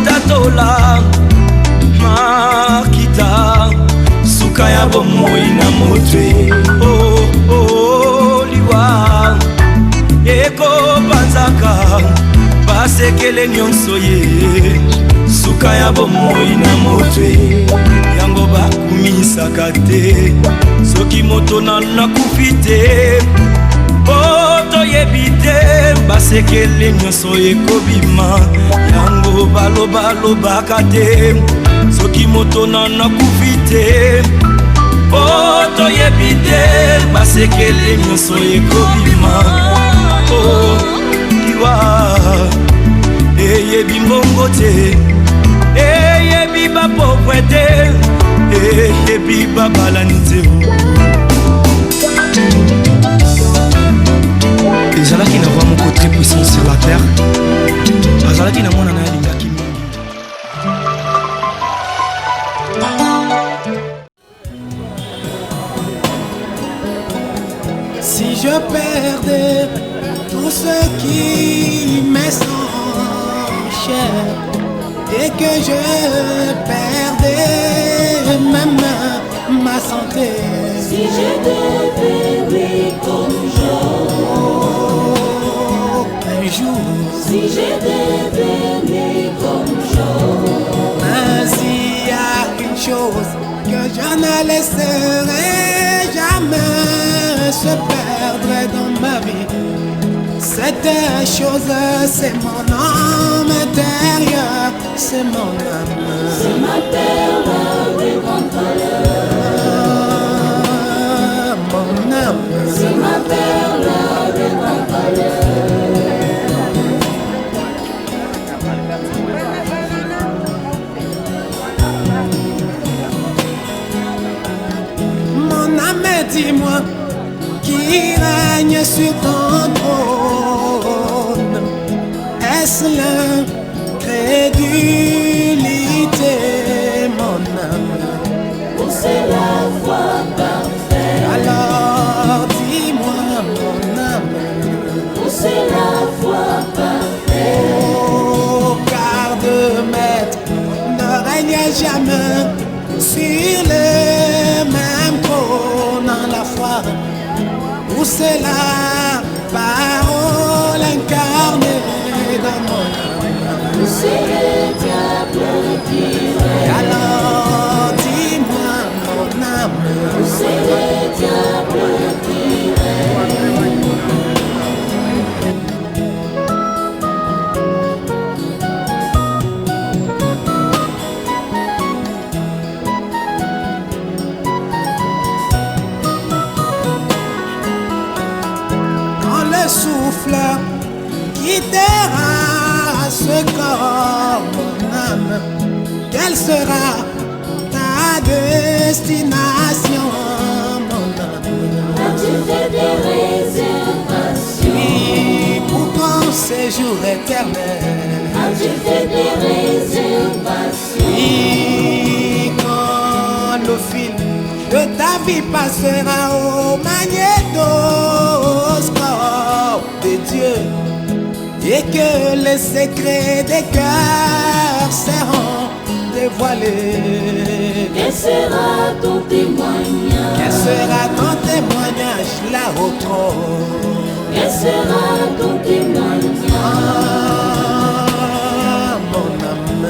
tatola makita suka ya bomoi na motwe liwa eko panzaka basekele nyonso ye suka ya bomoi na motwe yango bakumisaka te soki moto nakufi te toyebi te basekele nyonso ekobima yango balobaka te soki moto nakufi te toyebi te basekele nyonso ekobima liwa eyebi mbongo te eyebi bapokwe te eyebi babalani te ezalaki na roi moko très puissant sur la terre azalaki na mwana na ye alingaki mingi. Si je perdais tout ce qui m'est sans cher et que je perdais même ma santé, si je devais vivre comme Job, un jour, si je devais vivre comme Job, mais il y a une chose que je ne laisserai jamais se perdre dans ma vie. Cette chose, c'est mon âme intérieure, c'est mon âme. c'est ma perle de grande valeur, Mon âme, c'est ma perle de grande valeur. mon âme, dis-moi, qui règne sur ton trône, est-ce l'incrédulité, mon âme? Où c'est la foi parfaite? Alors dis-moi, mon âme, Où c'est la foi parfaite? oh garde-maître, ne règne jamais sur le même trône en la foi. Où c'est la parole incarnée dans mon âme? Où c'est le diable qui règne? Alors dis-moi, mon âme, Où c'est le diable qui règne? quand le souffle quittera ce corps, mon âme, quelle sera ta destination, mon âme? As-tu fait des réservations? Oui, pour ton séjour éternel. As-tu fait des réservations? Oui, quand le fil de ta vie passera au magnétoscope de Dieu et que les secrets des cœurs seront dévoilés. Quel sera ton témoignage? Quel sera ton témoignage là au trône? Quel sera ton témoignage? Ah, mon âme.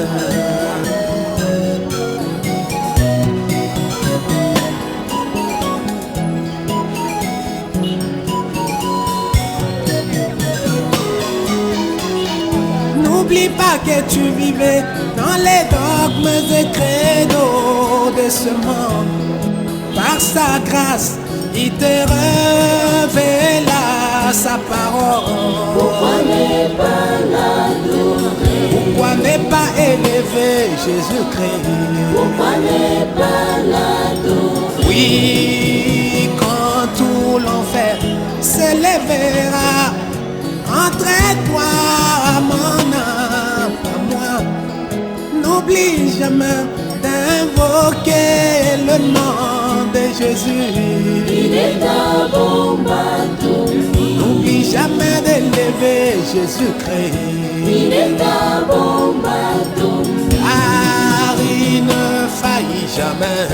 N'oublie pas que tu vivais dans les dogmes et credos de ce monde. Par sa grâce, il te révéla sa parole. Pourquoi ne pas l'adorer? Pourquoi ne pas élever Jésus-Christ? Pourquoi ne pas l'adorer? Oui, quand tout l'enfer s'élèvera entre toi, mon âme, moi, n'oublie jamais d'invoquer le nom de Jésus. Il est un bon bateau. N'oublie jamais d'élever Jésus-Christ. Il est un bon bateau. jamais.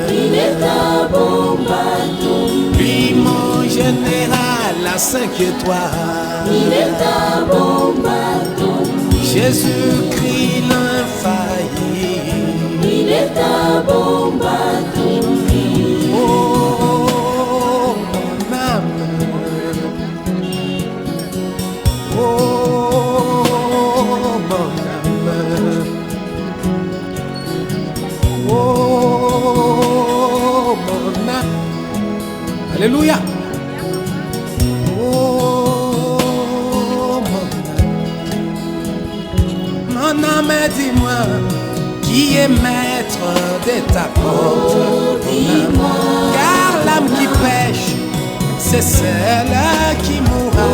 Il est un bon bateau. Lui mon général à 5 étoiles. Il est un bon bateau. Jésus-Christ l'infaillible. Il est un bon bateau. Oh mon âme. Oh mon âme. Oh mon âme. Alléluia. Oh mon âme, dis-moi, qui est maître de ta porte? Dis-moi. Car l'âme qui pêche, c'est celle qui mourra.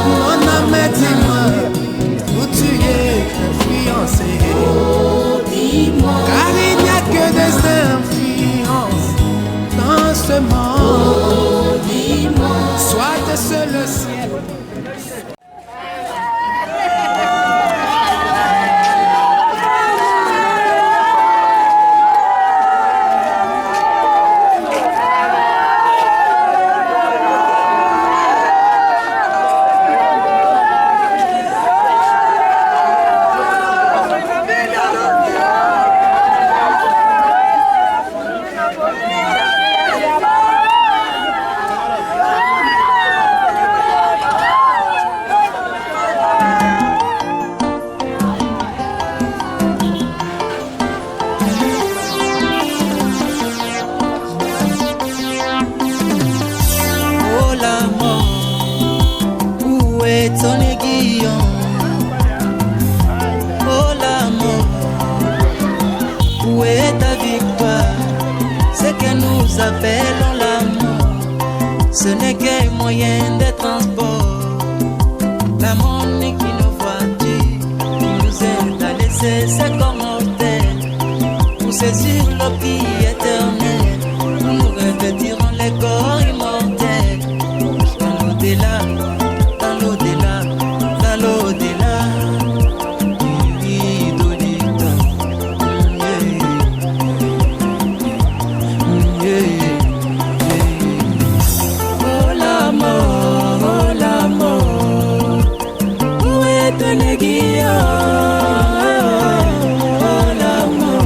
Mon âme, dis-moi, où tu es influencé. Dis-moi. Car il n'y a que des influences dans ce monde. Dis-moi. Soit c'est le ciel. Ton aiguillon, oh l'amour, où est ta victoire? Ce que nous appelons l'amour, ce n'est qu'un moyen de transport. L'amour n'est qu'une voiture qui nous aide à laisser ses corps mortels pour saisir l'oubli éternel. Nous revêtirons les corps immortels dans l'au-delà. L'au-delà, du temps. Oh l'amour, où est ton aiguillon? Oh l'amour,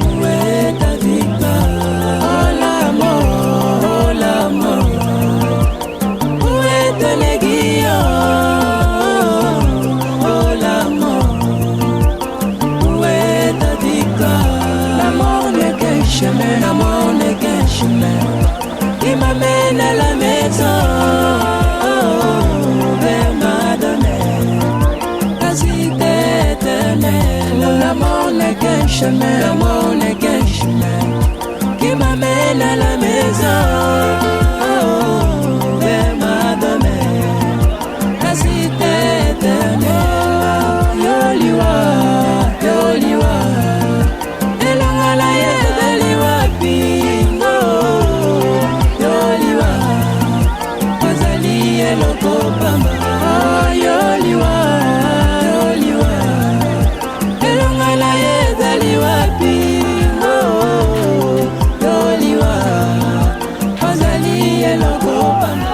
où est ta victoire? Oh l'amour, où est ton aiguillon? Oh l'amour, où est ta victoire? L'amour n'est qu'un chemin, l'amour n'est qu'un chemin qui m'amène à la maison, vers ma demeure, la cité éternelle. L'amour n'est qu'un chemin, l'amour n'est qu'un chemin qui m'amène à la maison, vers ma demeure, la cité éternelle. Yoliwa, Yoliwa, Elangala Yedaliwa Pingo, Yoliwa, Wazali Eloko Pamba, Yoliwa, Yoliwa, Elangala Yedaliwa Pingo, Yoliwa, Wazali Eloko Pamba.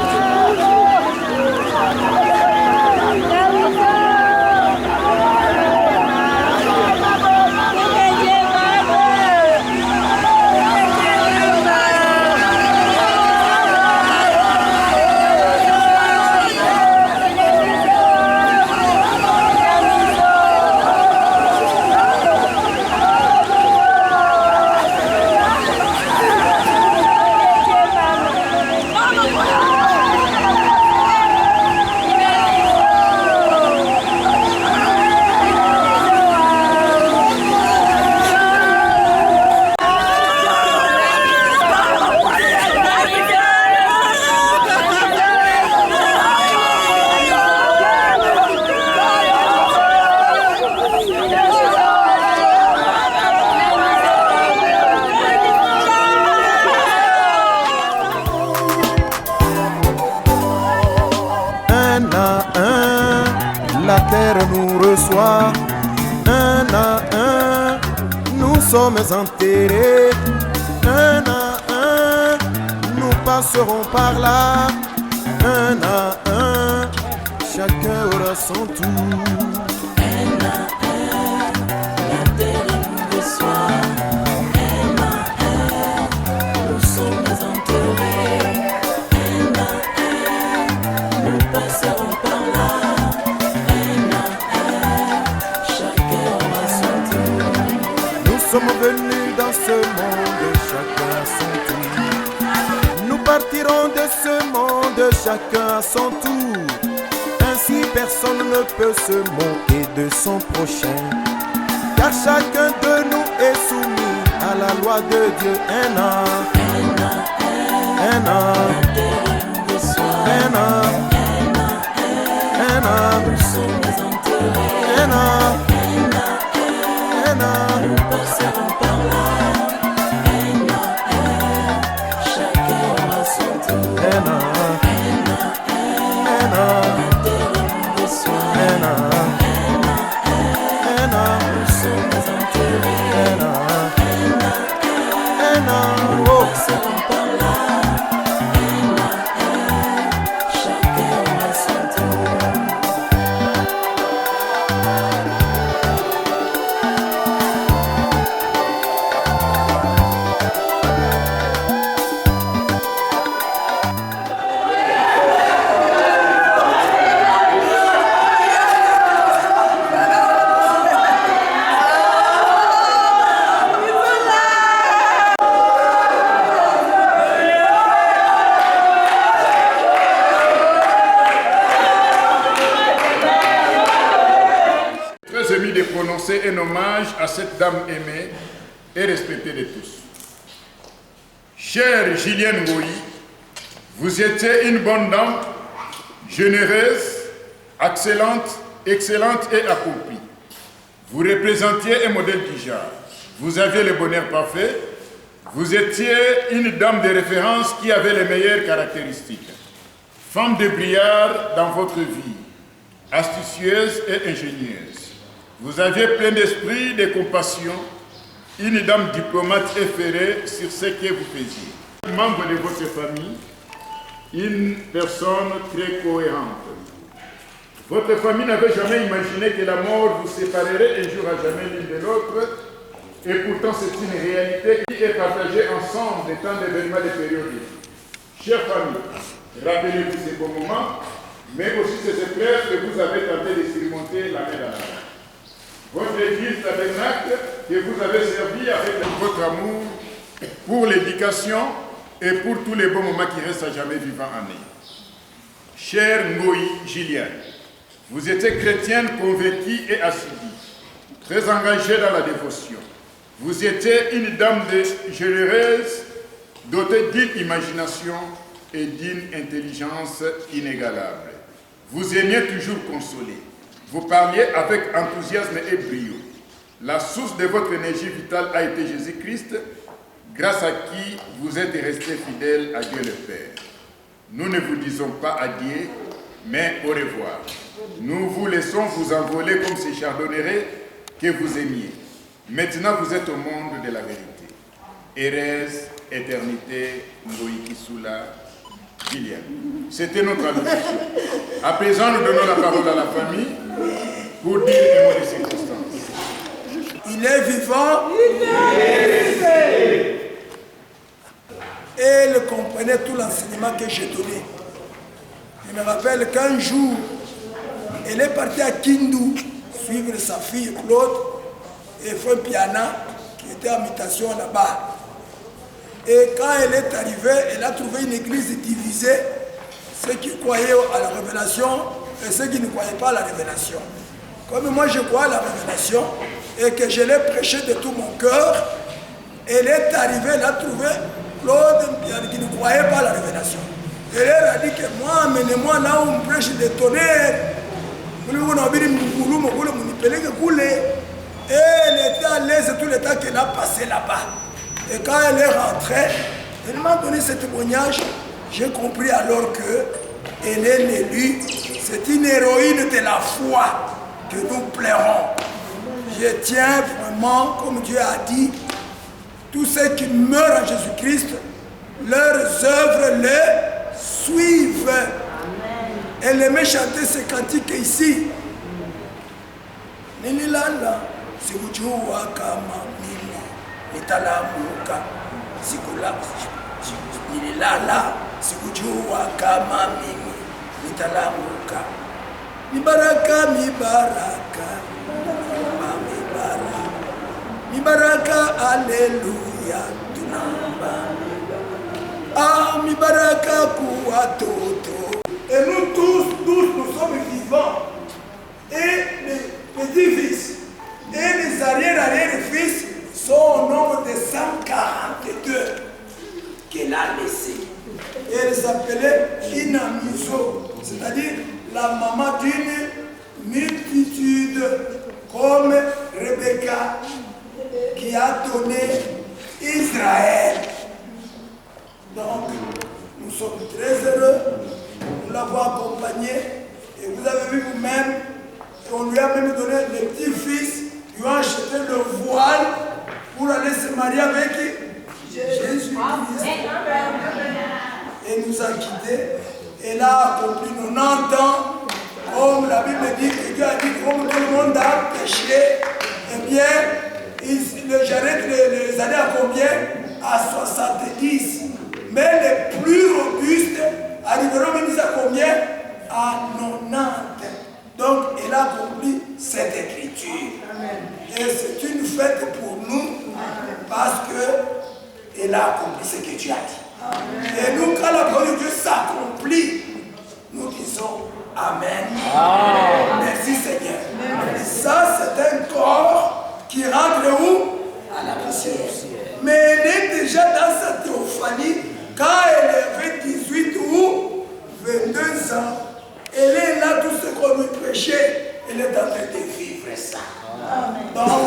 La terre nous reçoit, un à un, nous sommes enterrés. Un à un, nous passerons par là. Un à un, chacun aura son tour. Un à un, la terre nous reçoit. Un à un, nous sommes enterrés. Un à un, nous passerons par là. Un à un, chacun aura son tour. Nous sommes venus dans ce monde, chacun à son tour. Nous partirons de ce monde, chacun à son tour. Ainsi personne ne peut se moquer de son prochain, car chacun de nous est soumis à la loi de Dieu. Un an, un an, un an, un an, un an, un an, nous passerons par là. Un à un, chacun aura son tour. un an, un an, La terre nous reçoit. un an, un an, Nous sommes enterrés. un an, un an, oh. Passerons par là. Un à un, chacun aura son tour. Très ému de prononcer un hommage à cette dame aimée et respectée de tous. Chère Gillienne Ngoï, vous étiez une bonne dame, généreuse, excellente et accomplie. Vous représentiez un modèle du genre. Vous aviez le bonheur parfait. Vous étiez une dame de référence qui avait les meilleures caractéristiques. Femme de brillard dans votre vie, astucieuse et ingénieuse. Vous aviez plein d'esprit, de compassion, une dame diplomate efférée sur ce que vous faisiez. Membre de votre famille, une personne très cohérente. Votre famille n'avait jamais imaginé que la mort vous séparerait un jour à jamais l'une de l'autre, et pourtant c'est une réalité qui est partagée ensemble des temps d'événements de périodiques. Chère famille, rappelez-vous ces bons moments, mais aussi ces épreuves que vous avez tenté de surmonter l'année dernière. Votre église tabernacle que vous avez servi avec votre amour pour l'éducation et pour tous les bons moments qui restent à jamais vivants en nous. Chère Ngoï Gillienne, vous étiez chrétienne convertie et assidue, très engagée dans la dévotion. Vous étiez une dame généreuse, dotée d'une imagination et d'une intelligence inégalable. Vous aimiez toujours consoler. Vous parliez avec enthousiasme et brio. La source de votre énergie vitale a été Jésus-Christ, grâce à qui vous êtes resté fidèle à Dieu le Père. Nous ne vous disons pas adieu, mais au revoir. Nous vous laissons vous envoler comme ces chardonnerets que vous aimiez. Maintenant, vous êtes au monde de la vérité. Heureuse éternité, Ngoï Kisula, Gillienne. C'était notre allocution. À présent, nous donnons la parole à la famille pour dire un mot de circonstance. Il est vivant. Et elle comprenait tout l'enseignement que j'ai donné. Je me rappelle qu'un jour, elle est partie à Kindu suivre sa fille Claude et Frère Piana qui était en mutation là-bas. Et quand elle est arrivée, elle a trouvé une église divisée, ceux qui croyaient à la révélation et ceux qui ne croyaient pas à la révélation. Comme moi je crois à la révélation et que je l'ai prêché de tout mon cœur, elle est arrivée, elle a trouvé Claude qui ne croyait pas à la révélation. Et elle a dit que moi, amenez-moi là où on prêche des tonnerres. Et elle était à l'aise tout le temps qu'elle a passé là-bas. Et quand elle est rentrée, elle m'a donné ce témoignage. J'ai compris alors qu'elle est l'élue. C'est une héroïne de la foi que nous plairons. je tiens vraiment, comme Dieu a dit, tous ceux qui meurent en Jésus-Christ, leurs œuvres les suivent. Elle aimait chanter ce cantique ici. Nililala, sikujua kama mimi nitalamuka. Nililala, sikujua kama mimi nitalamuka. Mibaraka, mibaraka, mibaraka, mibaraka, alléluia, tunamba. Ah, mibaraka kuwa toto. Et nous tous, nous sommes vivants. Et les petits-fils et les arrière-arrière-fils sont au nombre de 142 qu'elle a laissés. Et elle s'appelait Inamiso, c'est-à-dire la maman d'une multitude, comme Rebecca qui a donné Israël. Donc, nous sommes très heureux, nous l'avons accompagnée, et vous avez vu vous-même, et on lui a même donné les petits-fils qui ont acheté le voile pour aller se marier avec Jésus-Christ. Et nous a quittés. Elle a accompli 90 ans, comme la Bible dit, que Dieu a dit, comme tout le monde a péché, eh bien, j'arrête les années à combien? À 70. Mais les plus robustes arriveront même à combien? À 90. Donc, elle a accompli cette écriture. Et c'est une fête pour nous parce qu'elle a accompli ce que Dieu a dit. Et nous, quand la parole de Dieu s'accomplit, nous disons Amen. Merci Seigneur. Ça, c'est un corps qui rentre où? À la poussière. Mais elle est déjà dans sa théophanie quand elle avait 18 ou 22 ans. Elle est là, tout ce qu'on lui prêchait, elle est en train de vivre ça. Donc,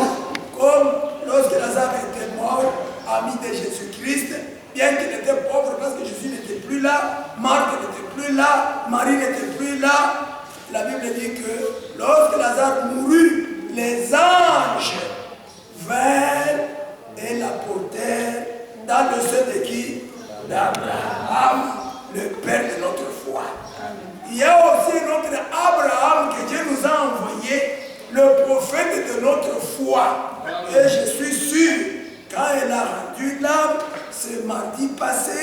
comme lorsque Lazare était mort, ami de Jésus-Christ, bien qu'il était pauvre parce que Jésus n'était plus là, Marthe n'était plus là, Marie n'était plus là, la Bible dit que lorsque Lazare mourut, les anges vinrent et l'apportèrent dans le sein de qui? D'Abraham, le père de notre foi. Il y a aussi notre Abraham que Dieu nous a envoyé, le prophète de notre foi. Et je suis sûr, quand elle a rendu l'âme, ce mardi passé,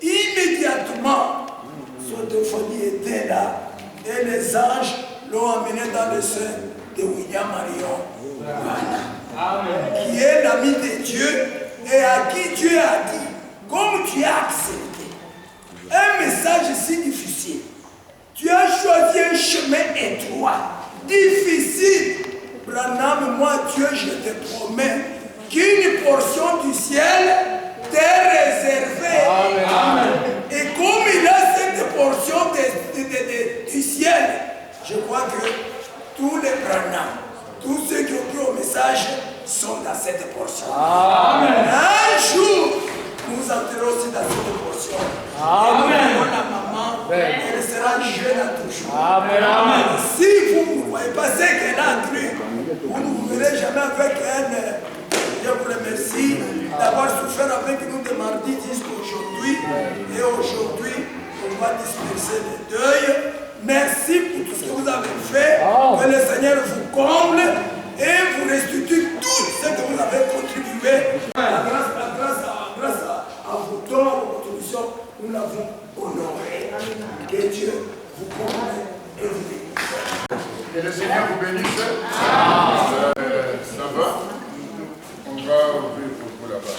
immédiatement, son théophanie était là. Et les anges l'ont amené dans le sein de William Marion, qui est l'ami de Dieu et à qui Dieu a dit, comme tu as accepté un message si difficile, tu as choisi un chemin étroit, difficile. Branham, moi, Dieu, je te promets qu'une portion du ciel t'est réservée. Amen. Et comme il a cette portion du ciel, je crois que tous les Branham, tous ceux qui ont pris au message sont dans cette portion. Amen. Un jour, nous entrerons aussi dans cette portion. Amen. Et nous, la maman, elle sera jeune à toujours. Amen. Amen. Si vous ne voyez pas ce qu'elle a cru, vous ne vous verrez jamais avec elle. Je vous remercie d'avoir souffert avec nous de mardi jusqu'à aujourd'hui. Et aujourd'hui, on va disperser le deuil. Merci pour tout ce que vous avez fait. Que le Seigneur vous comble et vous restitue tout ce que vous avez contribué. Grâce à vos dons, à vos contributions, nous l'avons honoré. Que Dieu vous comble et vous bénisse. Que le Seigneur vous bénisse. Ça va? On va ouvrir pour vous là-bas.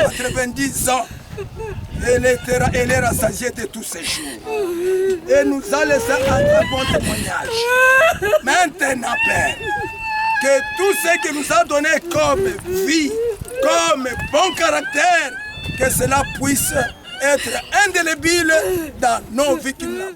90 ans. Elle est rassasiée de tous ses jours. Et nous a laissé un très bon témoignage. Maintenant, Père, que tout ce que nous a donné comme vie, comme bon caractère, que cela puisse être indélébile dans nos vies que nous avons.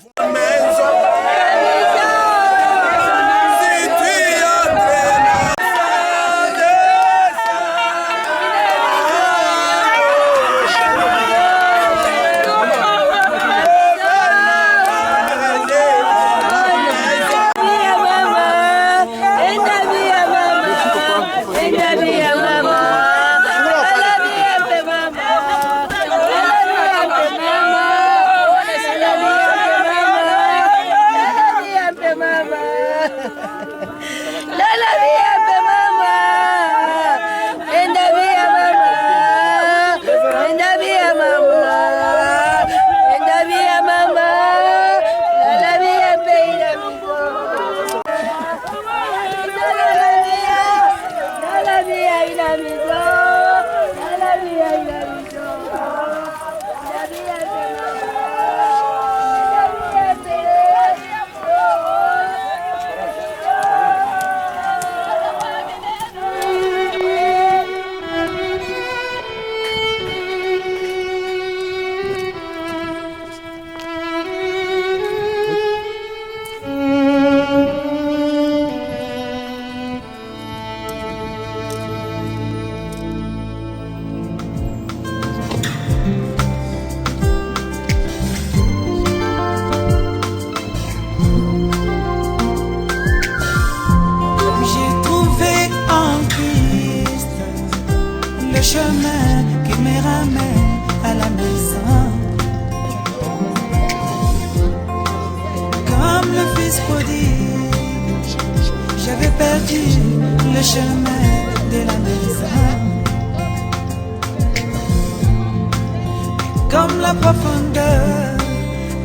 Comme la profondeur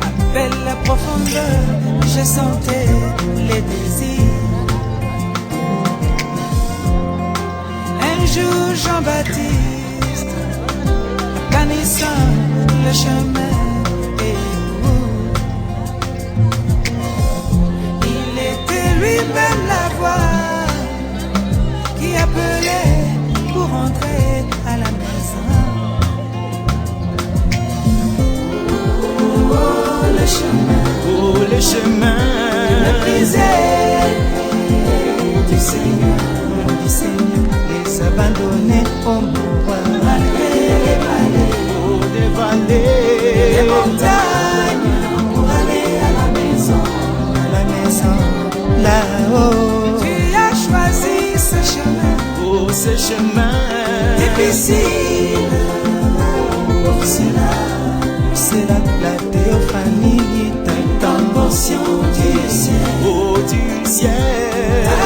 appelle la profondeur, je sentais les désirs. Un jour Jean-Baptiste, connaissant le chemin et où il était lui-même la voix qui appelait pour rentrer à la maison. Oh, le chemin le brisé du Seigneur, les abandonnés au mouroir, malgré les vallées, oh, des vallées, les montagnes, pour aller à la maison, là-haut. Tu as choisi ce chemin, oh, ce chemin difficile. Pour cela, la théophanie t'intention du ciel, oh, du ciel.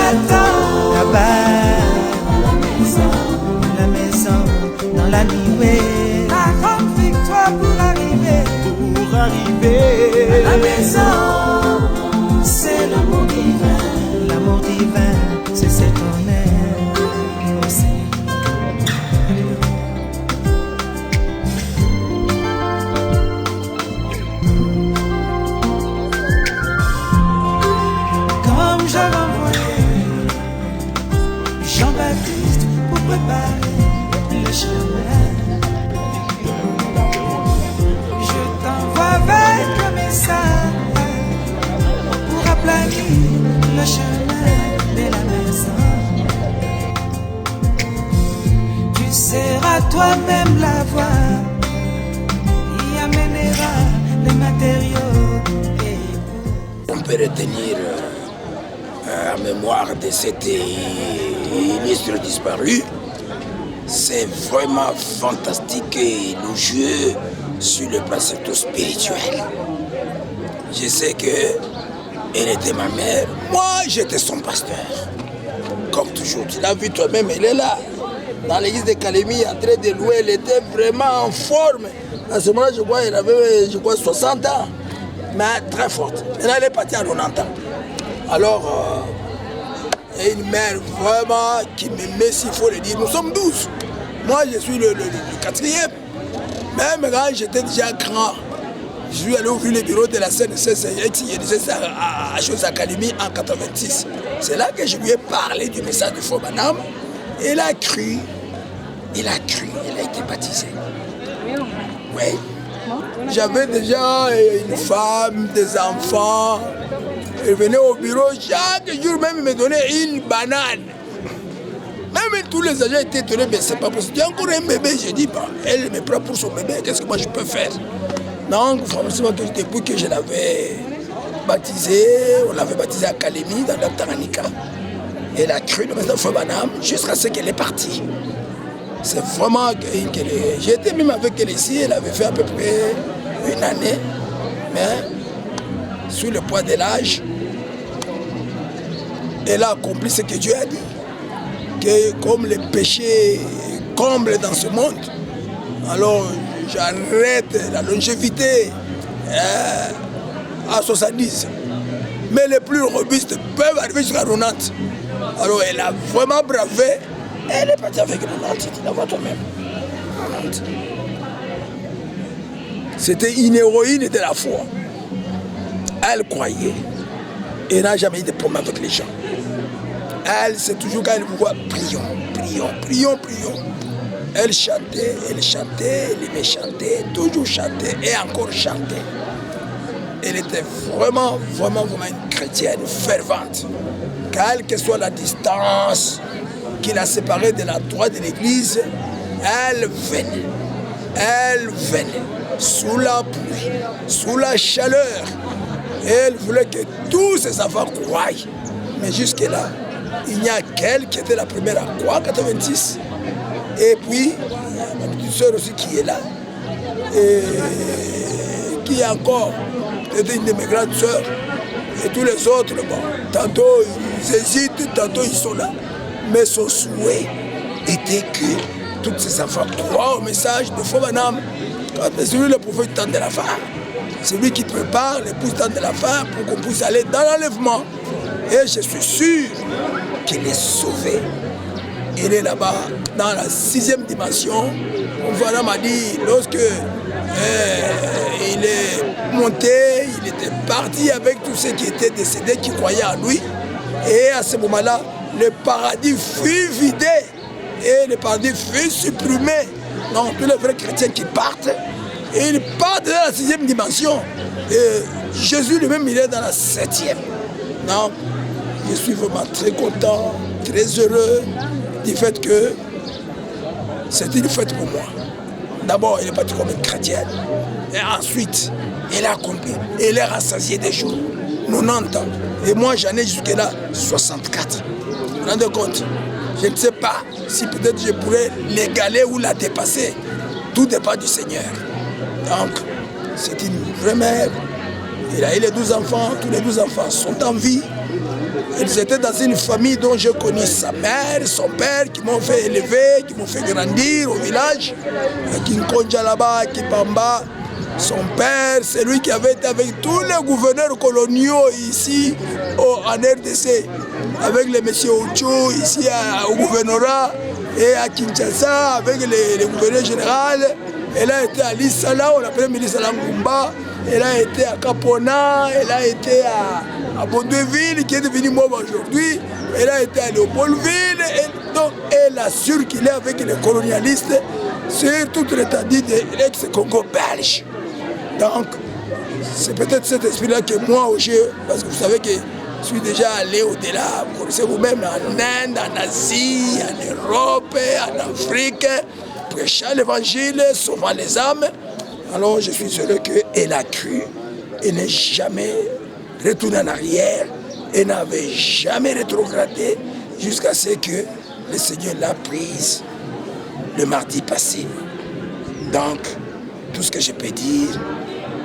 Attends là-bas, la maison, dans la nuée. La grande victoire pour arriver à la maison. C'est l'amour divin, c'est cet honneur aussi. J'avais envoyé Jean-Baptiste pour préparer le chemin. Je t'envoie avec le message pour aplanir le chemin de la maison. Tu seras toi-même la voie qui amènera les matériaux. On peut retenir en mémoire de cet illustre disparu, c'est vraiment fantastique et élogieux sur le plan surtout spirituel. Je sais qu'elle était ma mère, moi j'étais son pasteur. Comme toujours, tu l'as vu toi-même, elle est là, dans l'église de Calémie, en train de louer, elle était vraiment en forme. À ce moment-là, je crois qu'elle avait 60 ans, mais très forte. Maintenant, elle est partie à 90 ans. Alors, une mère vraiment qui m'aimait, s'il faut le dire. Nous sommes 12. Moi, je suis le quatrième. Même quand j'étais déjà grand, je suis allé ouvrir le bureau de la CNCC et disais ça à Chose Académie en 86. C'est là que je lui ai parlé du message de Feu Banam. Il a cru, il a été baptisé. Oui. J'avais déjà une femme, des enfants. Il venait au bureau chaque jour, même il me donnait une banane. Même tous les agents étaient étonnés, mais c'est pas possible. Il y a encore un bébé, j'ai dit, bah, elle me prend pour son bébé, qu'est-ce que moi je peux faire? Donc, franchement, depuis que je l'avais baptisé, on l'avait baptisé à Kalemi, dans le Tanganyika. Elle a cru le message de Feu Banam jusqu'à ce qu'elle est partie. C'est vraiment qu'elle est... J'ai été même avec elle ici, elle avait fait à peu près une année, mais sous le poids de l'âge, elle a accompli ce que Dieu a dit. Que comme les péchés comblent dans ce monde, alors j'arrête la longévité à 70. Mais les plus robustes peuvent arriver jusqu'à 90. Alors elle a vraiment bravé. Elle est partie avec 90, tu la vois toi-même. 90. C'était une héroïne de la foi. Elle croyait. Elle n'a jamais eu de problème avec les gens. Elle, c'est toujours quand elle vous voit, prions, prions, prions, prions. Elle chantait, elle aimait chanter, toujours chanter et encore chanter. Elle était vraiment, vraiment, vraiment une chrétienne fervente. Quelle que soit la distance qui l'a séparée de la droite de l'église, elle venait, sous la pluie, sous la chaleur. Elle voulait que tous ses enfants croient. Mais jusque-là, il n'y a qu'elle qui était la première à croire en 86. Et puis, il y a ma petite soeur aussi qui est là. Et qui est encore peut-être une de mes grandes soeurs. Et tous les autres, bon, tantôt ils hésitent, tantôt ils sont là. Mais son souhait était que tous ces enfants croient au message de Feu Banam. C'est lui le prophète temps de la fin. C'est lui qui prépare l'épouse temps de la fin pour qu'on puisse aller dans l'enlèvement. Et je suis sûr qu'il est sauvé. Il est là-bas, dans la 6e dimension. Mon frère m'a dit, lorsque il est monté, il était parti avec tous ceux qui étaient décédés, qui croyaient en lui. Et à ce moment-là, le paradis fut vidé et le paradis fut supprimé. Donc, tous les vrais chrétiens qui partent, et ils partent dans la 6e dimension. Et Jésus lui-même, il est dans la 7e. Donc, je suis vraiment très content, très heureux du fait que c'est une fête pour moi. D'abord, il est parti comme une chrétienne. Et ensuite, il a accompli. Il est rassasié des jours. 90 ans. Et moi, j'en ai jusque-là 64. Vous vous rendez compte? Je ne sais pas si peut-être je pourrais l'égaler ou la dépasser. Tout dépend du Seigneur. Donc, c'est une vraie mère. Il a eu les 12 enfants. Tous les 12 enfants sont en vie. Ils étaient dans une famille dont je connais sa mère, son père, qui m'ont fait élever, qui m'ont fait grandir au village. Kinkonja là-bas, Kipamba. Son père, c'est lui qui avait été avec tous les gouverneurs coloniaux ici en RDC. Avec les messieurs Ocho ici au gouvernorat et à Kinshasa avec les gouverneurs généraux. Elle a été à Lissala, on l'appelait Lissala Ngumba. Elle a été à Capona, elle a été à Bondeville, qui est devenu mort aujourd'hui. Elle a été à Léopoldville. Et donc, elle a circulé avec les colonialistes sur toute l'étendue de l'ex-Congo belge. Donc, c'est peut-être cet esprit-là que moi, parce que vous savez que je suis déjà allé au-delà, vous connaissez vous-même, en Inde, en Asie, en Europe, en Afrique, prêchant l'évangile, sauvant les âmes. Alors je suis heureux qu'elle a cru et n'est jamais retournée en arrière et n'avait jamais rétrogradé jusqu'à ce que le Seigneur l'a prise le mardi passé. Donc, tout ce que je peux dire,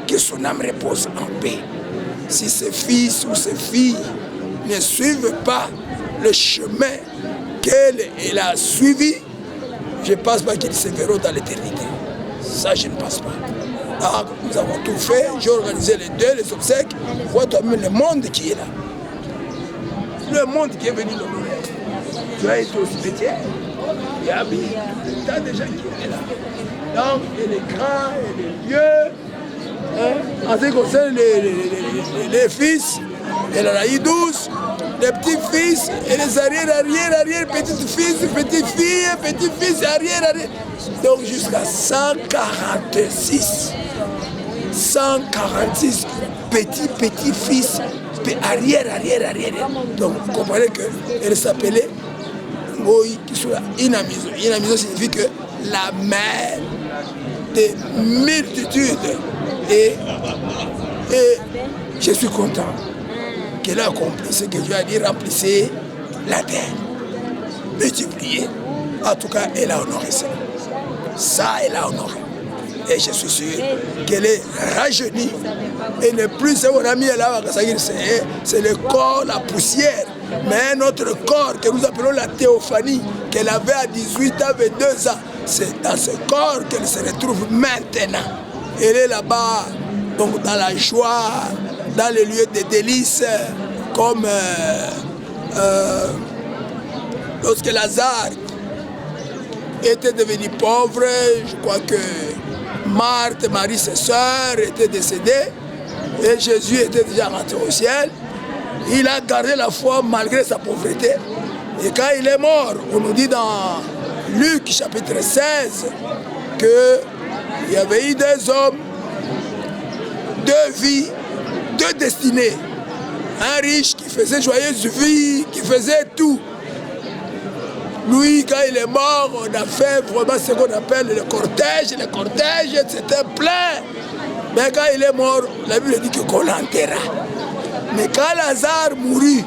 que son âme repose en paix. Si ses fils ou ses filles ne suivent pas le chemin qu'elle a suivi, je ne pense pas qu'ils se verront dans l'éternité. Ça, je ne pense pas. Alors, nous avons tout fait, j'ai organisé les deux, les obsèques. Vois toi-même le monde qui est là. Le monde qui est venu l'honorer. Tu as été au cimetière. y a tant de gens qui étaient là. Donc, et les grands, et les vieux, hein, en ce qui concerne les fils, il en a eu 12, les petits-fils, et les arrière, petits-fils, petites-filles, petits-fils, arrière. Donc, jusqu'à 146. 146 petits-fils, arrière. Donc, vous comprenez qu'elle s'appelait Moï Kisula. Inamizo. Inamizo signifie que la mère des multitudes. Et je suis content qu'elle a accompli ce que Dieu a dit, remplissez la terre. Multipliez. En tout cas, elle a honoré ça. Ça, elle a honoré. Et je suis sûr qu'elle est rajeunie. Et ne plus, c'est mon ami là, c'est le corps, la poussière. Mais notre corps que nous appelons la théophanie, qu'elle avait à 18 ans, 22 ans, c'est dans ce corps qu'elle se retrouve maintenant. Elle est là-bas, donc dans la joie, dans les lieux de délices, comme lorsque Lazare était devenu pauvre, je crois que Marthe, Marie, ses sœurs, étaient décédées et Jésus était déjà rentré au ciel. Il a gardé la foi malgré sa pauvreté. Et quand il est mort, on nous dit dans Luc chapitre 16 qu'il y avait eu des hommes, deux vies, deux destinées. Un riche qui faisait joyeuse vie, qui faisait tout. Lui, quand il est mort, on a fait vraiment ce qu'on appelle le cortège. Le cortège, c'était plein. Mais quand il est mort, la Bible dit qu'on l'enterra. Mais quand Lazare mourut,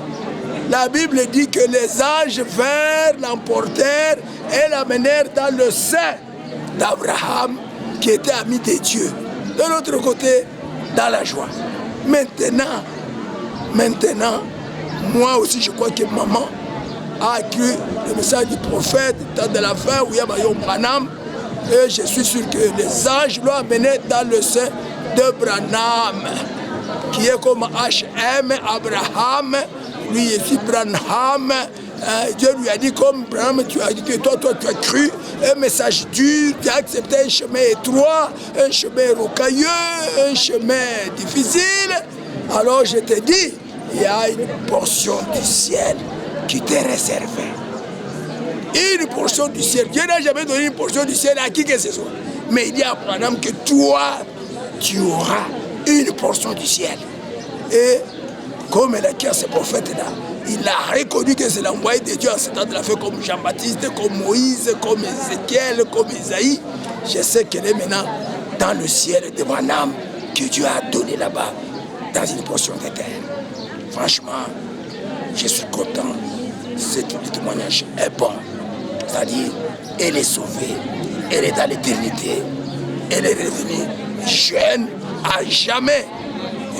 la Bible dit que les anges vinrent, l'emportèrent et l'amenèrent dans le sein d'Abraham, qui était ami de Dieu. De l'autre côté, dans la joie. Maintenant, moi aussi, je crois que maman a cru le message du prophète dans de la fin où il y a Mayon Branham. Et je suis sûr que les anges l'ont amené dans le sein de Branham, qui est comme H.M. Abraham, lui ici Branham. Dieu lui a dit comme Branham, tu as dit que toi tu as cru un message dur, tu as accepté un chemin étroit, un chemin rocailleux, un chemin difficile. Alors je te dis, il y a une portion du ciel qui t'est réservée. Une portion du ciel. Dieu n'a jamais donné une portion du ciel à qui que ce soit. Mais il dit à Branham que toi, tu auras une portion du ciel. Et comme il a dit à ce prophète-là, il a reconnu que c'est l'envoyé de Dieu en ce temps de la fin, comme Jean-Baptiste, comme Moïse, comme Ézéchiel, comme Isaïe. Je sais qu'elle est maintenant dans le ciel de Branham que Dieu a donné là-bas, dans une portion de terre. Franchement, je suis content. Ce témoignage est bon. C'est-à-dire, elle est sauvée, elle est dans l'éternité, elle est revenue jeune à jamais.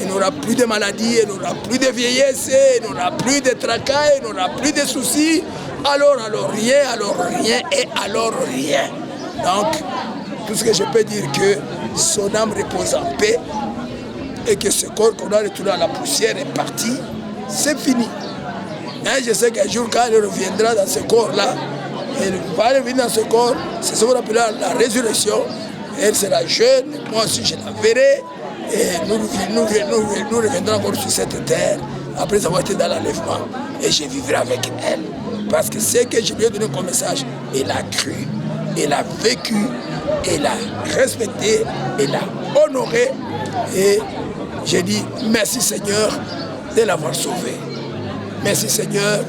Elle n'aura plus de maladies, elle n'aura plus de vieillesse, elle n'aura plus de tracas, elle n'aura plus de soucis. Alors rien et alors rien. Donc, tout ce que je peux dire, que son âme repose en paix et que ce corps qu'on a retourné à la poussière est parti, c'est fini. Hein, je sais qu'un jour, quand elle reviendra dans ce corps-là, elle va revenir dans ce corps, c'est ce qu'on appelle la résurrection. Elle sera jeune, moi aussi je la verrai, et nous reviendrons encore sur cette terre, après avoir été dans l'enlèvement, et je vivrai avec elle. Parce que ce que je lui ai donné comme message, elle a cru, elle a vécu, elle a respecté, elle a honoré, et j'ai dit merci Seigneur de l'avoir sauvée. Merci Seigneur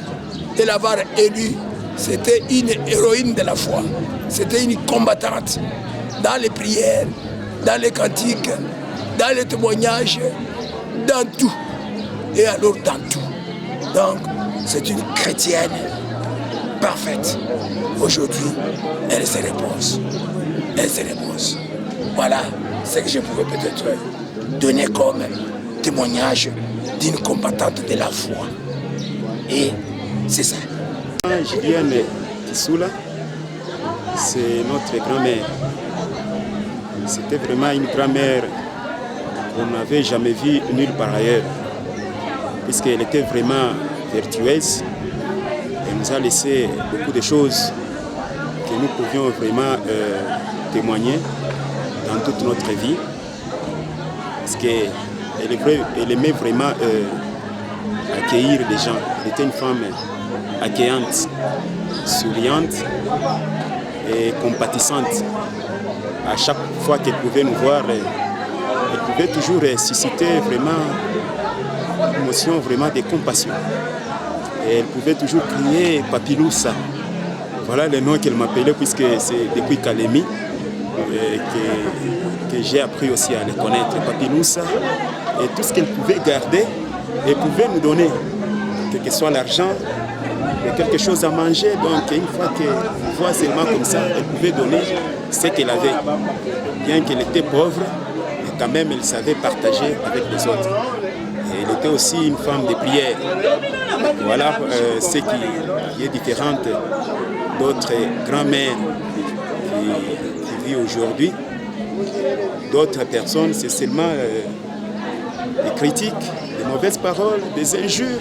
de l'avoir élue. C'était une héroïne de la foi. C'était une combattante dans les prières, dans les cantiques, dans les témoignages, dans tout. Et alors dans tout. Donc, c'est une chrétienne parfaite. Aujourd'hui, elle se repose. Elle se repose. Voilà ce que je pouvais peut-être donner comme témoignage d'une combattante de la foi. Et c'est ça. Julienne Kisula, c'est notre grand-mère. C'était vraiment une grand-mère qu'on n'avait jamais vue nulle part ailleurs, puisqu'elle était vraiment vertueuse. Elle nous a laissé beaucoup de choses que nous pouvions vraiment témoigner dans toute notre vie. Parce qu'elle aimait vraiment accueillir les gens. Elle était une femme accueillante, souriante et compatissante. À chaque fois qu'elle pouvait nous voir, elle pouvait toujours susciter vraiment une émotion vraiment de compassion. Et elle pouvait toujours crier Papiloussa. Voilà le nom qu'elle m'appelait, puisque c'est depuis Kalemi que j'ai appris aussi à les connaître. Papiloussa, et tout ce qu'elle pouvait garder, elle pouvait nous donner, quel que soit l'argent, quelque chose à manger. Donc une fois qu'elle voit seulement comme ça, elle pouvait donner ce qu'elle avait. Bien qu'elle était pauvre, mais quand même elle savait partager avec les autres. Et elle était aussi une femme de prière. Voilà ce qui est différent d'autres grand-mères qui vivent aujourd'hui. D'autres personnes, c'est seulement des critiques, des mauvaises paroles, des injures.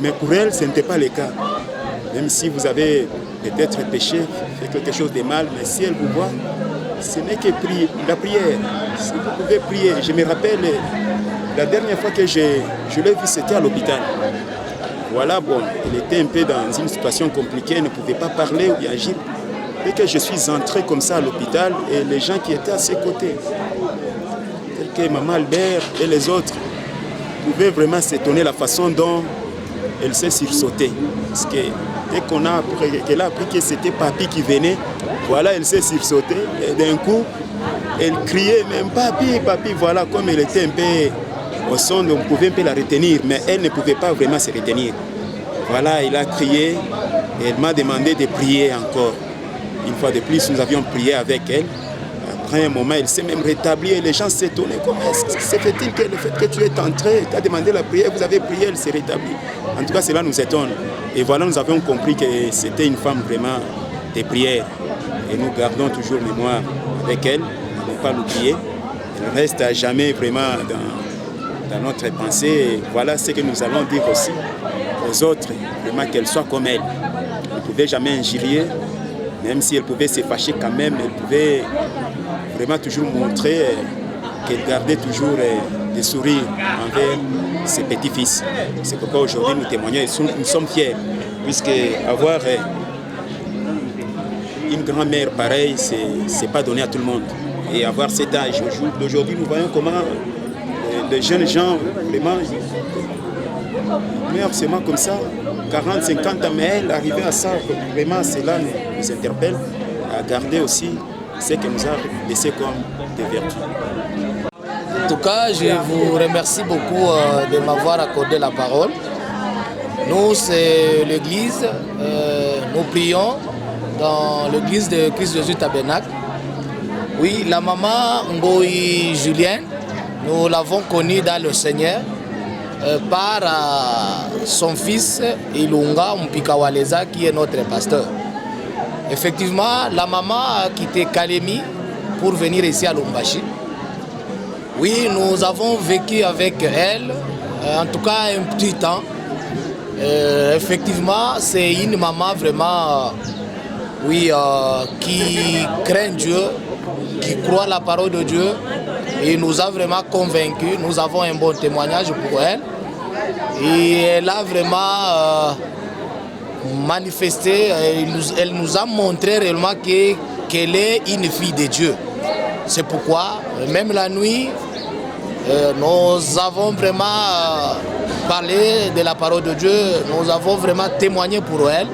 Mais pour elle, ce n'était pas le cas. Même si vous avez peut-être péché, fait quelque chose de mal, mais si elle vous voit, ce n'est que la prière. Si vous pouvez prier. Je me rappelle, la dernière fois que je l'ai vue, c'était à l'hôpital. Voilà, bon, elle était un peu dans une situation compliquée, elle ne pouvait pas parler ou agir. Dès que je suis entré comme ça à l'hôpital, et les gens qui étaient à ses côtés, tels que Maman Albert et les autres, pouvaient vraiment s'étonner la façon dont elle s'est sursauter. Parce que dès qu'elle a appris que c'était Papi qui venait, voilà, elle s'est sursauter. Et d'un coup, elle criait même Papi, Papi, voilà, comme elle était un peu au son, on pouvait un peu la retenir, mais elle ne pouvait pas vraiment se retenir. Voilà, elle a crié et elle m'a demandé de prier encore. Une fois de plus, nous avions prié avec elle. Après un moment, elle s'est même rétablie et les gens s'étonnaient. Comment se fait-il que le fait que tu es entré, tu as demandé la prière, vous avez prié, elle s'est rétablie. En tout cas, cela nous étonne. Et voilà, nous avions compris que c'était une femme vraiment de prière. Et nous gardons toujours mémoire avec elle, ne pas l'oublier. Elle reste à jamais vraiment dans notre pensée. Et voilà ce que nous allons dire aussi aux autres, vraiment qu'elle soit comme elle. Elle ne pouvait jamais injurier, même si elle pouvait se fâcher quand même, elle pouvait vraiment toujours montrer qu'elle gardait toujours des sourires envers ses petits-fils. C'est pourquoi aujourd'hui nous témoignons et nous sommes fiers, puisque avoir une grand-mère pareille, ce n'est pas donné à tout le monde. Et avoir cet âge d'aujourd'hui, nous voyons comment les jeunes gens vraiment meurent seulement comme ça, 40, 50 ans, mais elle arrivait à ça, vraiment cela nous interpelle à garder aussi ce que nous a laissé comme des vertus. En tout cas, je vous remercie beaucoup de m'avoir accordé la parole. Nous, c'est l'église, nous prions dans l'église de Christ Jésus Tabernacle. Oui, la maman Ngoï Julienne, nous l'avons connue dans le Seigneur par son fils Ilunga Mpikawaleza qui est notre pasteur. Effectivement, la maman a quitté Kalemi pour venir ici à Lumbashi. Oui, nous avons vécu avec elle, en tout cas un petit temps. Effectivement, c'est une maman vraiment qui craint Dieu, qui croit la parole de Dieu et nous a vraiment convaincus. Nous avons un bon témoignage pour elle. Et elle a vraiment manifesté, elle nous a montré réellement qu'elle est une fille de Dieu. C'est pourquoi, même la nuit, nous avons vraiment parlé de la parole de Dieu, nous avons vraiment témoigné pour elle.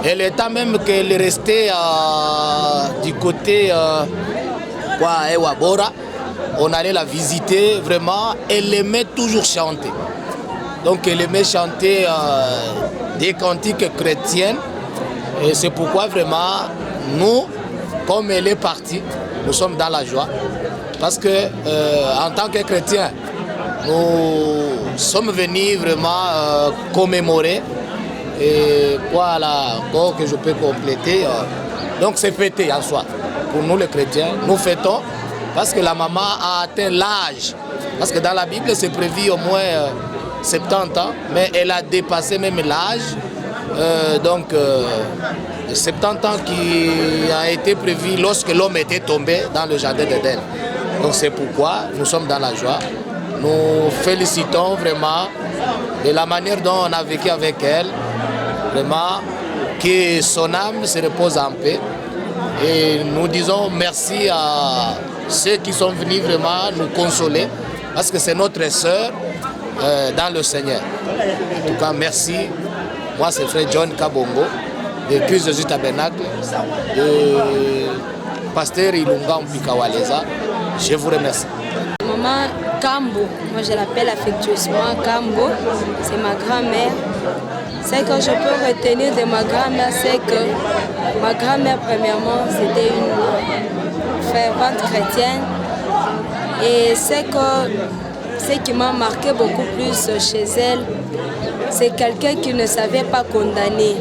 Elle étant même qu'elle est restée du côté Ewabora, on allait la visiter, vraiment, elle aimait toujours chanter. Donc elle aimait chanter des cantiques chrétiennes et c'est pourquoi vraiment nous, comme elle est partie, nous sommes dans la joie parce que en tant que chrétiens, nous sommes venus vraiment commémorer et voilà encore que je peux compléter. Donc c'est fêté en soi. Pour nous les chrétiens, nous fêtons parce que la maman a atteint l'âge. Parce que dans la Bible, c'est prévu au moins 70 ans, mais elle a dépassé même l'âge. Donc de 70 ans qui a été prévu lorsque l'homme était tombé dans le jardin d'Éden. Donc c'est pourquoi nous sommes dans la joie. Nous félicitons vraiment de la manière dont on a vécu avec elle. Vraiment, que son âme se repose en paix. Et nous disons merci à ceux qui sont venus vraiment nous consoler, parce que c'est notre sœur dans le Seigneur. En tout cas, merci. Moi, c'est frère John Kabongo, de Christ Jésus Tabernacle, de pasteur Ilunga Mpikawaleza. Je vous remercie. Maman Kambo, moi je l'appelle affectueusement Kambo, c'est ma grand-mère. Ce que je peux retenir de ma grand-mère, c'est que ma grand-mère, premièrement, c'était une fervente chrétienne. Et ce qui m'a marqué beaucoup plus chez elle, c'est quelqu'un qui ne savait pas condamner.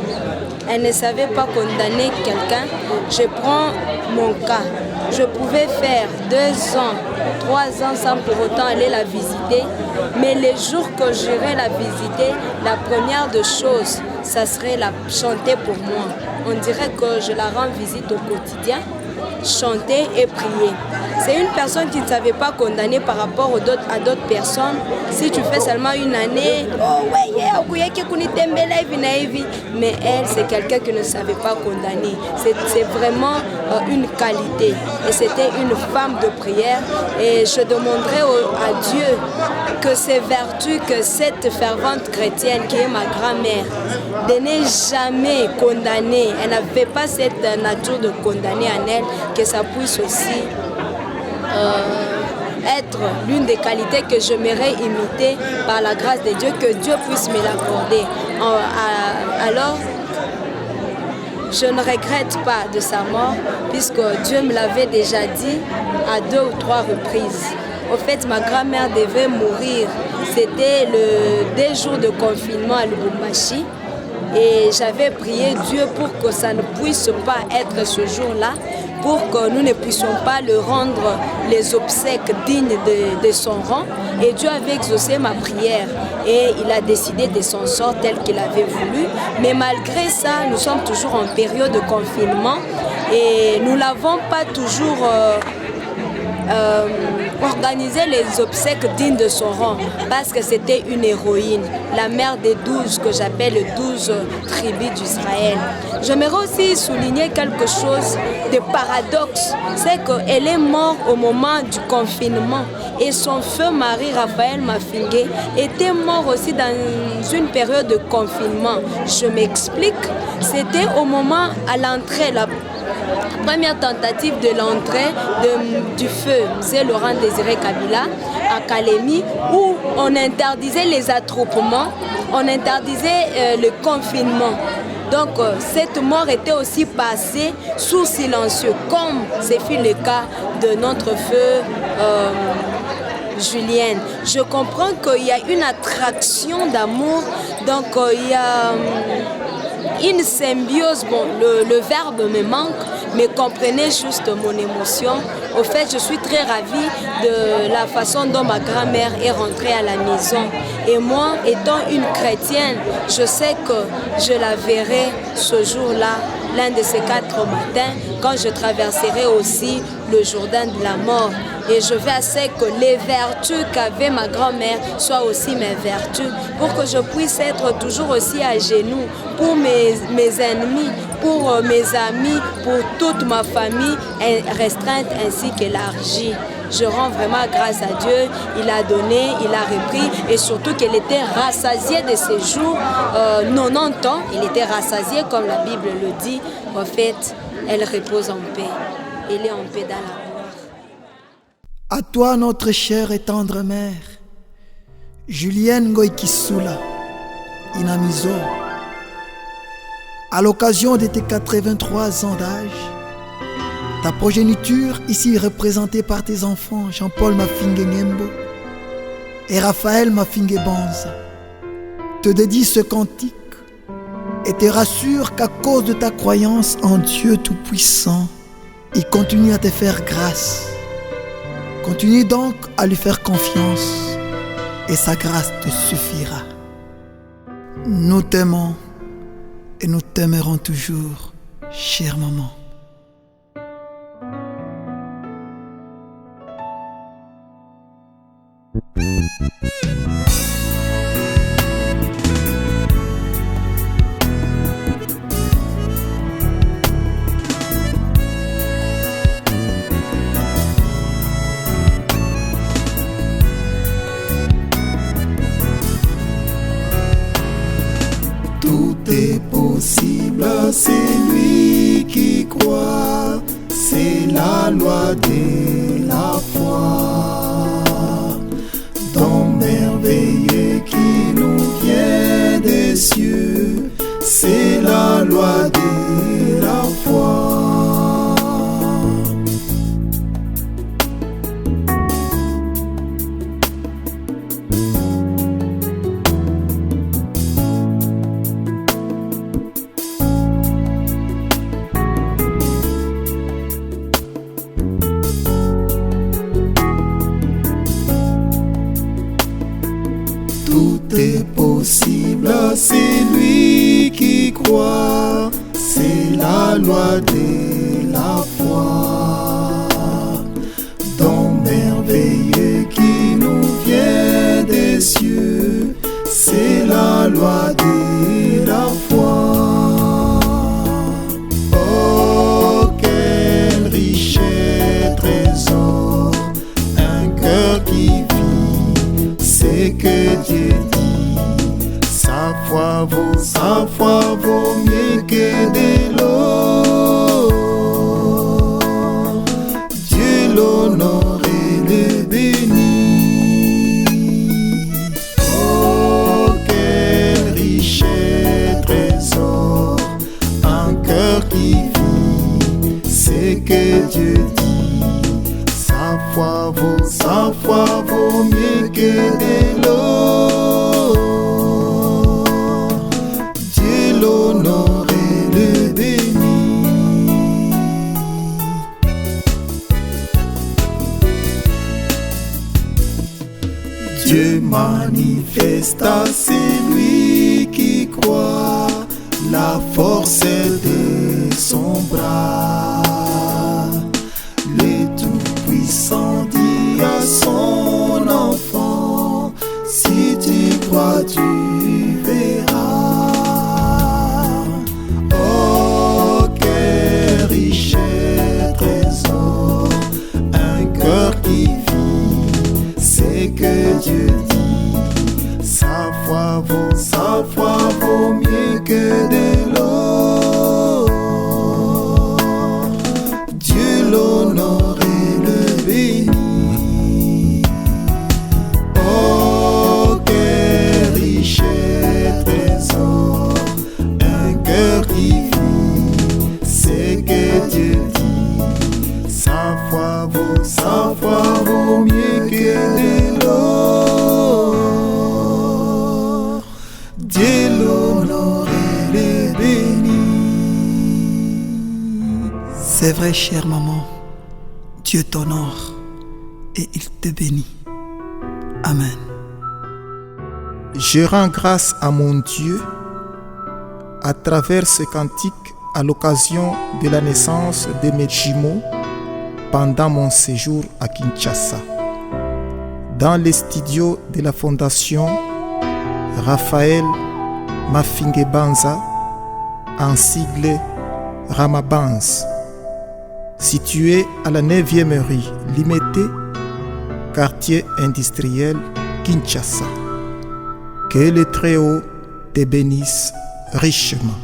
Elle ne savait pas condamner quelqu'un. Je prends mon cas. Je pouvais faire 2 ans, 3 ans sans pour autant aller la visiter. Mais les jours que j'irai la visiter, la première des choses, ça serait la chanter pour moi. On dirait que je la rends visite au quotidien, chanter et prier. C'est une personne qui ne savait pas condamner par rapport à d'autres personnes. Si tu fais seulement une année, oh ouais, mais elle, c'est quelqu'un qui ne savait pas condamner. C'est vraiment une qualité. Et c'était une femme de prière. Et je demanderai à Dieu que ces vertus, que cette fervente chrétienne qui est ma grand-mère, de ne jamais condamner. Elle n'avait pas cette nature de condamner en elle, que ça puisse aussi être l'une des qualités que j'aimerais imiter par la grâce de Dieu, que Dieu puisse me l'accorder. Alors, je ne regrette pas de sa mort, puisque Dieu me l'avait déjà dit à 2 ou 3 reprises. Au fait, ma grand-mère devait mourir. C'était le 2 jours de confinement à Lubumbashi. Et j'avais prié Dieu pour que ça ne puisse pas être ce jour-là, pour que nous ne puissions pas le rendre les obsèques dignes de son rang. Et Dieu avait exaucé ma prière et il a décidé de son sort tel qu'il avait voulu. Mais malgré ça, nous sommes toujours en période de confinement et nous n'avons pas toujours organisé les obsèques dignes de son rang, parce que c'était une héroïne, la mère des 12 que j'appelle les 12 tribus d'Israël. J'aimerais aussi souligner quelque chose de paradoxe, c'est qu'elle est morte au moment du confinement et son feu mari Raphaël Mafingue était mort aussi dans une période de confinement. Je m'explique, c'était au moment à l'entrée, la première tentative de l'entrée du feu, c'est Laurent Désiré Kabila à Kalemi, où on interdisait les attroupements, on interdisait le confinement. Donc cette mort était aussi passée sous silencieux, comme c'est fut le cas de notre feu Julienne. Je comprends qu'il y a une attraction d'amour, donc il y a une symbiose. Bon, le verbe me manque, mais comprenez juste mon émotion. Au fait, je suis très ravie de la façon dont ma grand-mère est rentrée à la maison. Et moi, étant une chrétienne, je sais que je la verrai ce jour-là, l'un de ces 4 matins, quand je traverserai aussi le Jourdain de la mort. Et je vais essayer que les vertus qu'avait ma grand-mère soient aussi mes vertus, pour que je puisse être toujours aussi à genoux pour mes ennemis, pour mes amis, pour toute ma famille restreinte ainsi qu'élargie. Je rends vraiment grâce à Dieu, il a donné, il a repris, et surtout qu'elle était rassasiée de ses jours, 90 ans, il était rassasié comme la Bible le dit. En fait, elle repose en paix, elle est en paix dans la gloire. À toi notre chère et tendre mère, Julienne Ngoïkisula, Inamizo, à l'occasion de tes 83 ans d'âge, ta progéniture, ici représentée par tes enfants Jean-Paul Mafingue Ngembo et Raphaël Mafingue Banza, te dédie ce cantique et te rassure qu'à cause de ta croyance en Dieu Tout-Puissant, il continue à te faire grâce. Continue donc à lui faire confiance et sa grâce te suffira. Nous t'aimons et nous t'aimerons toujours. chère maman. Tout est possible, c'est lui qui croit, c'est la loi de la foi. Don merveilleux qui nous vient des cieux, c'est la loi de la foi. Tout est possible, c'est lui qui croit, c'est la loi de la foi. Don merveilleux qui nous vient des cieux, c'est la loi de la foi. Oh, quelle richesse, trésor, un cœur qui vit, c'est que Dieu dit. Sa foi vaut mieux que de l'or. Dieu l'honore et le bénit. Oh, quelle richesse, trésor, un cœur qui vit, c'est que Dieu dit. Sa foi vaut mieux que de l'or. Dieu l'honore et le bénit. Dieu manifesta, c'est lui qui croit, la force de son bras. Le Tout-Puissant dit à son enfant, si tu crois, tu verras. Oh, quelle richesse, trésor, un cœur qui vit, c'est que Dieu dit. Sa foi vaut mieux que de l'or. Dieu l'honore et le bénit. Oh, quelle richesse, trésor, un cœur qui vit, c'est que Dieu dit. Sa foi vaut mieux que de l'or. Dieu l'honore et le bénit. C'est vrai, chère maman, Dieu t'honore et il te bénit. Amen. Je rends grâce à mon Dieu à travers ce cantique à l'occasion de la naissance de mes jumeaux pendant mon séjour à Kinshasa. Dans les studios de la fondation Raphaël Mafingebanza, en sigle Ramabanz, situé à la 9e rue Limete, quartier industriel Kinshasa. Que le Très-Haut te bénisse richement.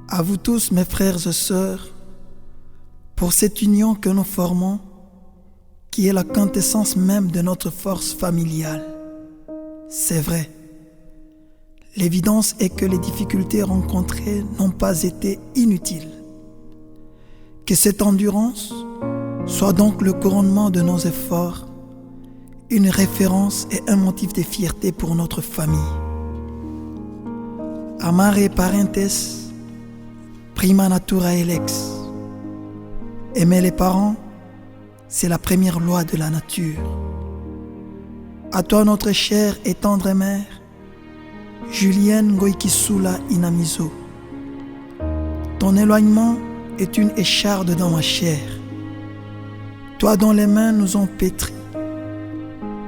À vous tous, mes frères et sœurs, pour cette union que nous formons, qui est la quintessence même de notre force familiale. C'est vrai. L'évidence est que les difficultés rencontrées n'ont pas été inutiles. Que cette endurance soit donc le couronnement de nos efforts, une référence et un motif de fierté pour notre famille. Amare parentes, prima natura elex. Aimer les parents, c'est la première loi de la nature. À toi, notre chère et tendre mère, Julienne Ngoikisula Inamizo. Ton éloignement est une écharde dans ma chair. Toi dont les mains nous ont pétris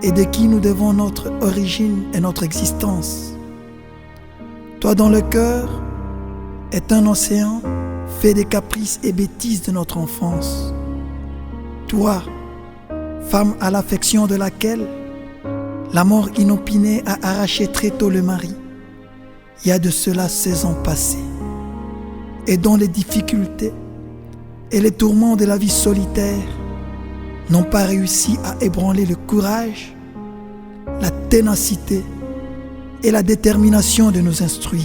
et de qui nous devons notre origine et notre existence. Toi dont le cœur est un océan fait des caprices et bêtises de notre enfance. Toi, femme à l'affection de laquelle la mort inopinée a arraché très tôt le mari, il y a de cela 16 ans passés, et dont les difficultés et les tourments de la vie solitaire n'ont pas réussi à ébranler le courage, la ténacité et la détermination de nous instruire.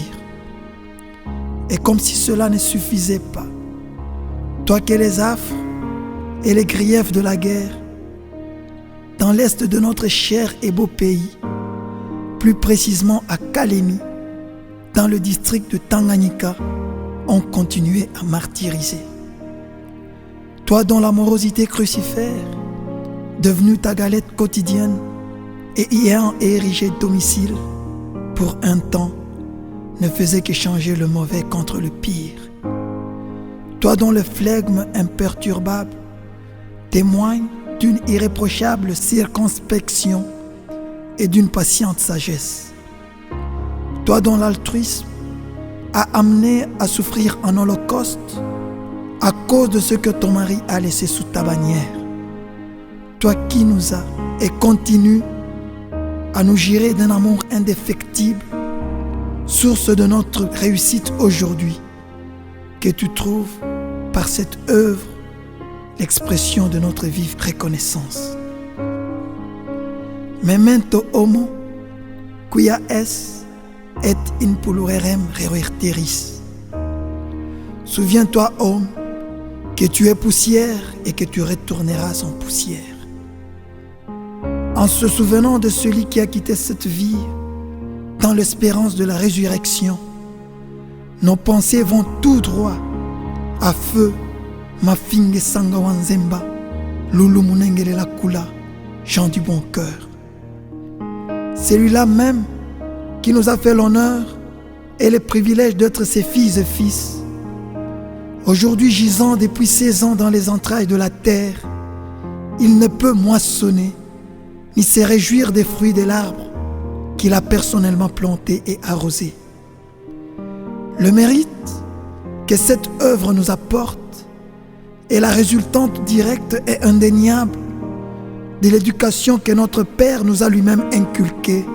Et comme si cela ne suffisait pas, toi que les affres et les griefs de la guerre, dans l'est de notre cher et beau pays, plus précisément à Kalemi, dans le district de Tanganyika, ont continué à martyriser. Toi dont l'amorosité crucifère, devenue ta galette quotidienne et ayant érigé domicile, pour un temps, ne faisait qu'échanger le mauvais contre le pire. Toi dont le flegme imperturbable témoigne d'une irréprochable circonspection et d'une patiente sagesse. Toi dont l'altruisme a amené à souffrir en holocauste à cause de ce que ton mari a laissé sous ta bannière. Toi qui nous as et continue à nous girer d'un amour indéfectible, source de notre réussite aujourd'hui, que tu trouves par cette œuvre l'expression de notre vive reconnaissance. Memento homo, quia es et in pulverem reverteris. Souviens-toi, homme, que tu es poussière et que tu retourneras en poussière. En se souvenant de celui qui a quitté cette vie dans l'espérance de la résurrection, nos pensées vont tout droit à feu Mafinge Sangawanzemba, Lulu Munengele Lakula, Jean du bon cœur. Celui-là même qui nous a fait l'honneur et le privilège d'être ses filles et fils. Aujourd'hui gisant depuis 16 ans dans les entrailles de la terre, il ne peut moissonner ni se réjouir des fruits de l'arbre qu'il a personnellement planté et arrosé. Le mérite que cette œuvre nous apporte est la résultante directe et indéniable de l'éducation que notre Père nous a lui-même inculquée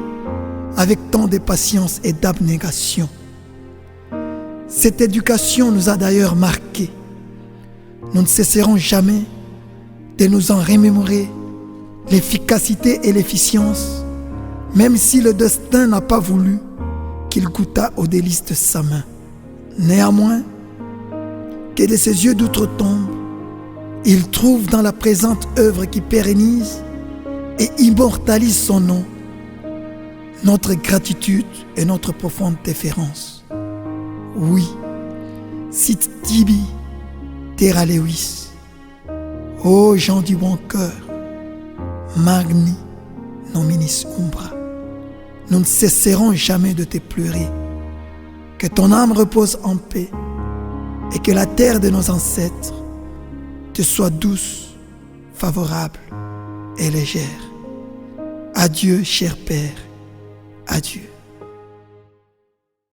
avec tant de patience et d'abnégation. Cette éducation nous a d'ailleurs marqués. Nous ne cesserons jamais de nous en remémorer l'efficacité et l'efficience, même si le destin n'a pas voulu qu'il goûtât aux délices de sa main. Néanmoins, que de ses yeux d'outre-tombe, il trouve dans la présente œuvre qui pérennise et immortalise son nom, notre gratitude et notre profonde déférence. Oui, sit tibi terra lewis, ô gens du bon cœur, magni nominis umbra, nous ne cesserons jamais de te pleurer. Que ton âme repose en paix et que la terre de nos ancêtres te soit douce, favorable et légère. Adieu, cher Père, adieu.